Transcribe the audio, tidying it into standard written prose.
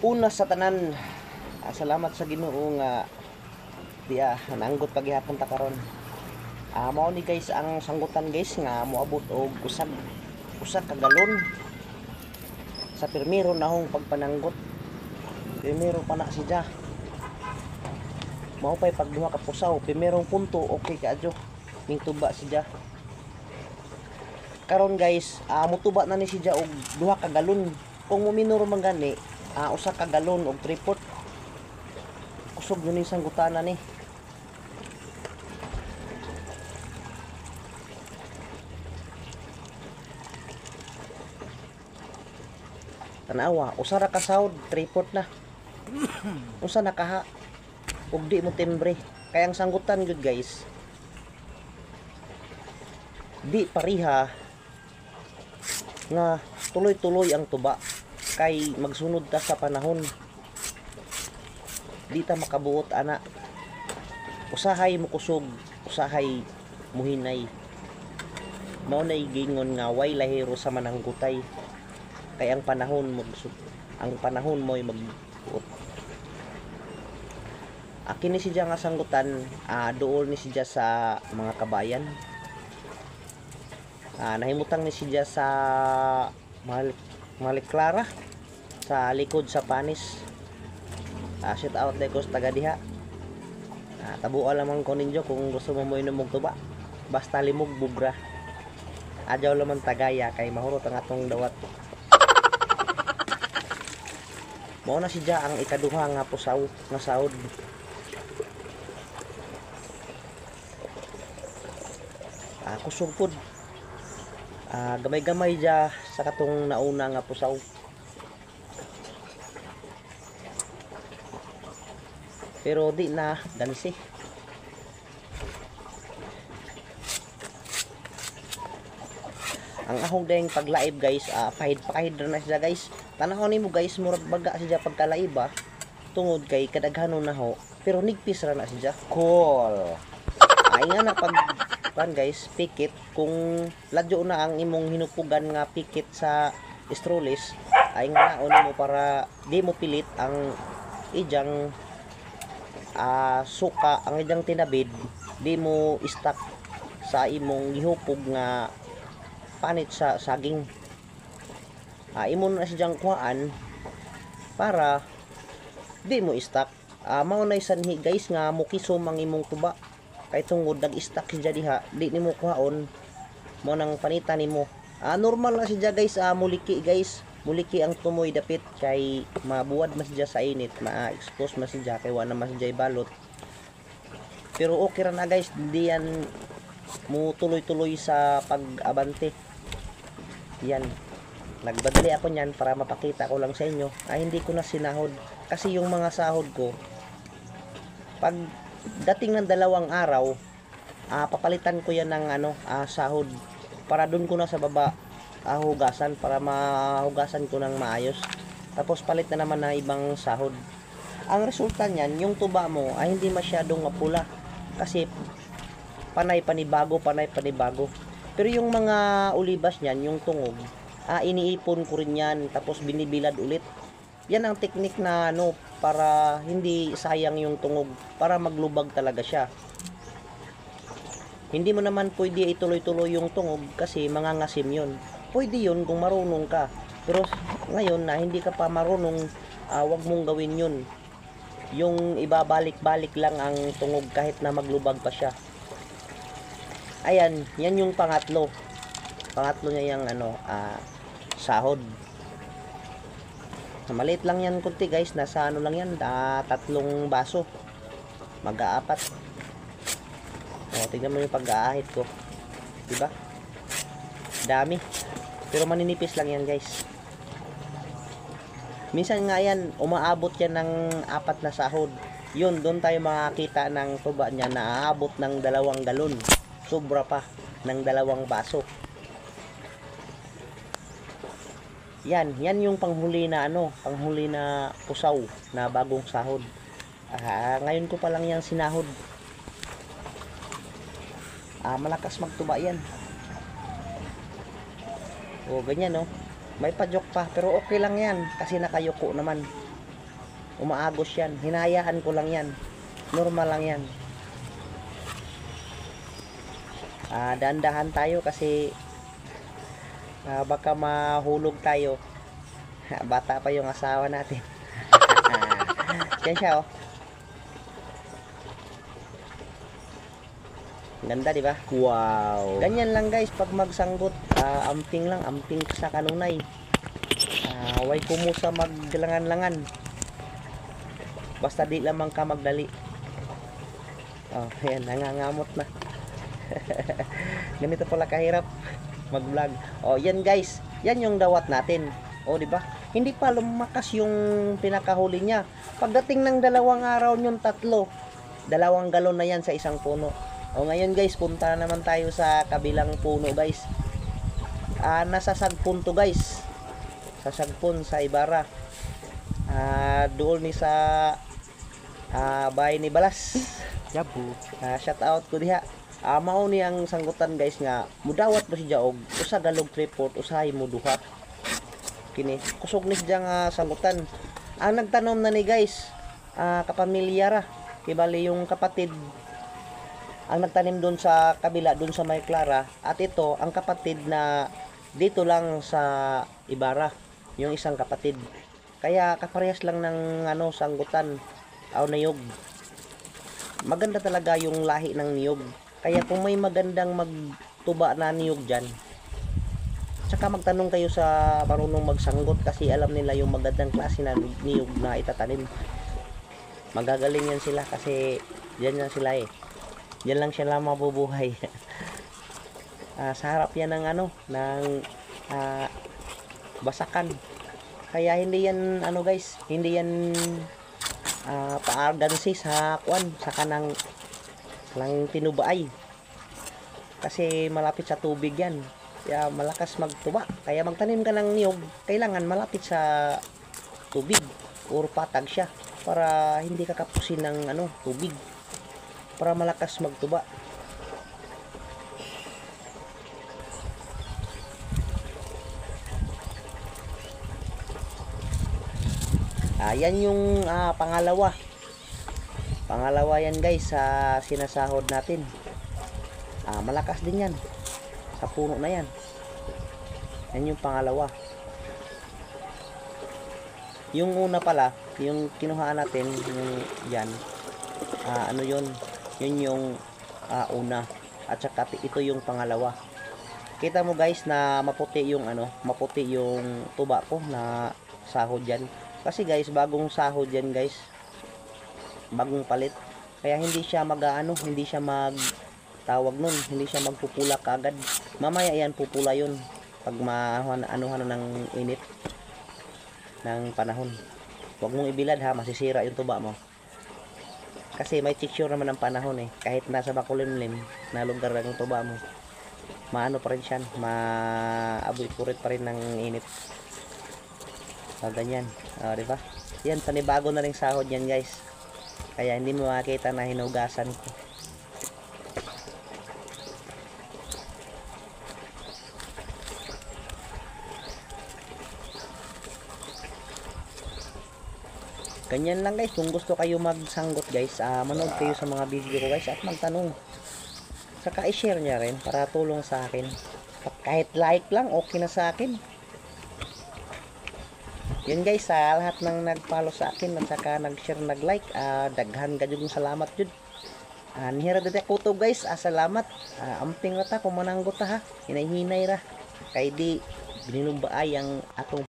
Una sa tanan, salamat sa Ginoo nga diya nanggot paghihapon ta karon. Mao ni guys ang sanggutan guys nga moabot og usag ka galon sa pirmiro nahong pagpananggot. Pirmiro pa na siya. Mao pay pag duha ka pusaw, primerong punto okay kaadyo. Ning tuba siya. Karon guys, mutuba na ni siya og duha ka galon. Kung muminor man gani, usa ka galon og 3/4. Kusog yun yung sanggutana ni. Tanawa, usa ra ka sahod, 3/4 na. Usa nakaha ug di mo timbre. Kaya ang sanggutan gyud guys, di pariha nga tuloy-tuloy ang tuba kay magsunod ta sa panahon. Di ta makabuot ana. Usahay mo kusog, usahay muhinay. Mao nay gingon nga way lahiro sa mananggutay. Kay ang panahon mo'y magbuot. Kini siya nga sanggutan, dool ni siya sa mga kabayan. Nahimutang ni siya sa Maliklara sa likod sa Panis. Shout out dai ko sa taga diha. Tabuan lamang ko ninyo kung gusto mo inom og tuba. Basta limog bugra. Adyaw lamang tagaya kay mahurot ang atong dawat. Mao na siya ang ikaduha nga pusaw nga sahod. Kusog pod. Gamay-gamay ja sa katong nauna nga pusaw. Pero di na ganisi. Ang ahong deng paglaib guys, pahid na siya guys. Tanahon nimo guys, murag baga siya pagkalaib tungod kay kadaghanon na ho. Pero nigpis ra na siya. Cool. Ay nga na pag guys, pikit kung ladyo na ang imong hinupugan nga pikit sa strolis, ay nga naon mo para di mo pilit ang ijang suka, ang ijang tinabid, di mo istak sa imong gihupog nga panit sa saging. Imo na siyang kuhaan para di mo istak. Mao na sanhi guys nga mukisom ang imong tuba. Kay tungod nag-stack siya diha, di nimo kuhaon mo nang panitan nimo. Normal na siya guys, muliki guys. Muliki ang tumoy dapit kay mabuwad mas siya sa init, ma-expose mas siya kay wala mas siya balot. Pero okay ra na guys, hindi yan mo tuloy-tuloy sa pag-abante. Yan. Nagbadali ako niyan para mapakita ko lang sa inyo. Hindi ko na sinahod kasi yung mga sahod ko pag dating ng 2 araw, papalitan ko yan ng sahod para doon ko na sa baba hugasan para mahugasan ko ng maayos. Tapos palit na naman na ibang sahod. Ang resulta niyan, yung tuba mo ay hindi masyadong mapula kasi panay panibago. Pero yung mga ulibas niyan, yung tungog, iniipon ko rin yan tapos binibilad ulit. Yan ang teknik na para hindi sayang yung tungog, para maglubag talaga siya. Hindi mo naman pwede ituloy-tuloy yung tungog kasi mangangasim yun. Pwede yun kung marunong ka. Pero ngayon na hindi ka pa marunong, wag mong gawin yun. Yung ibabalik-balik lang ang tungog kahit na maglubag pa siya. Ayan, yan yung pangatlo. Pangatlo niya yung sahod. Maliit lang yan kunti guys, nasa lang yan, 3 baso, mag-aapat. Tingnan mo yung pag-aahit ko, diba? Dami, pero maninipis lang yan guys. Minsan nga yan, umaabot yan ng 4 na sahod. Yun, doon tayo makakita ng tuba niya na aabot ng 2 galon. Sobra pa ng 2 baso. Yan yung panghuli na panghuli na pusaw na bagong sahod. Ngayon ko pa lang yan sinahod. Malakas magtuba yan. Ganyan May pa-joke pa pero okay lang yan kasi nakayuko naman. umaagos yan. Hinayaan ko lang yan. Normal lang yan. Dahan-dahan tayo kasi baka mahulog tayo. Bata pa yung asawa natin. Yan siya, oh. Ganda, di ba? Wow. Ganyan lang guys pag magsanggot, amping lang, amping sa kanunay. Way kumusa maglangan-langan. Basta di lamang ka magdali. Oh, ayan, nangangamot na. Ganito pala kahirap mag-vlog. Oh, yan guys. Yan yung dawat natin. Oh, di ba? Hindi pa lumakas yung pinakahuli niya. Pagdating ng 2 araw yung 3, 2 galon na yan sa isang puno. O ngayon guys, punta naman tayo sa kabilang puno guys. Nasa sagpon to guys. Sa sagpon sa Ibarra. Doon ni sa bahay ni Balas. Yabu. Shout out ko diha. Mao ni ang sanggutan guys nga mudawat mo si Jaog usa galog triport usahay mo duha. Kini kusog ni siya nga sanggutan. Ang nagtanom na ni guys, kapamilya ra. Kibali yung kapatid ang nagtanim doon sa kabila, doon sa May Clara, at ito ang kapatid na dito lang sa Ibarra, yung isang kapatid. Kaya kaparehas lang ng sanggutan o niyog. Maganda talaga yung lahi ng niyog. Kaya kung may magandang magtuba na niyog dyan, tsaka magtanong kayo sa marunong magsanggot kasi alam nila yung magandang klase na niyog na itatanim. Magagaling yan sila kasi dyan yan sila eh. Diyan lang siya lang mabubuhay. Sa harap yan ng ng basakan. Kaya hindi yan guys, hindi yan paargansi sa kwan, sa kanang lang tinubaay. Kasi malapit sa tubig yan. Kaya malakas magtuba. Kaya magtanim ka ng niyog, kailangan malapit sa tubig or patag siya para hindi ka kapusin ng tubig. Para malakas magtuba. Yan yung pangalawa. Pangalawa yan guys sa sinasahod natin. Malakas din yan. Sa puno na yan. Yan yung pangalawa. Yung una pala, yung kinuhaan natin, yung yan. Yun? Yun yung una. At saka ito yung pangalawa. Kita mo guys na maputi yung maputi yung tuba ko na sahod yan. Kasi guys, bagong sahod yan guys. Bagong palit. Kaya hindi siya hindi siya tawag nun, hindi siya magpupula kaagad. Mamaya yan pupula yun pag anuhan ng init ng panahon. Huwag mong ibilad ha, masisira yung tuba mo. Kasi may texture naman ng panahon eh. Kahit nasa makulimlim na lugar ng tuba mo, maano pa rin siya, maaboy kurit pa rin ng init. Ganyan, diba? Yan, panibago na rin sahod yan guys. Kaya hindi mo makita na hinugasan ko. Ganyan lang guys, kung gusto kayo magsanggot guys, manood kayo sa mga video ko guys at magtanong. Saka i-share niya rin para tulong sa akin. Kahit like lang, okay na sa akin. Yun guys, sa lahat ng nag-follow sa akin at saka nag-share, nag-like, daghan ka yung salamat yun. Nihira dito kutob guys, salamat. Amping rata, kumananggot ha. Hinay-hinay ra. Kay di, binilumbaay ang atong